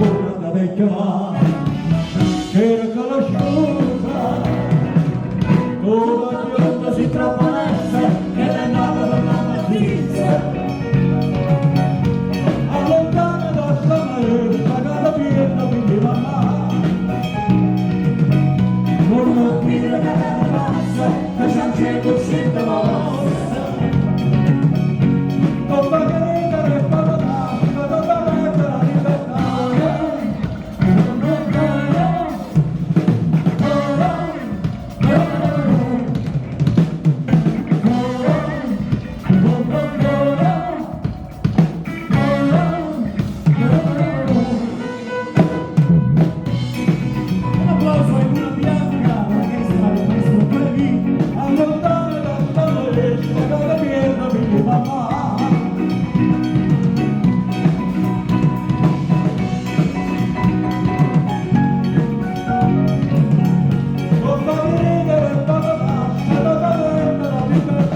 una da vecchia mamma che era conosciuta, una bionda si trapanessa che è nata da una notizia, allontana da sta maestra, cada piena quindi mamma, con una pila che era bassa, che c'è cieco uscita mossa, con Margherita che parla da totalmente la libertà. Un applauso in una bianca orchestra del maestro Calvi, allontana da maestra, cada piena quindi mamma. Con Margherita che parla da totalmente la libertà.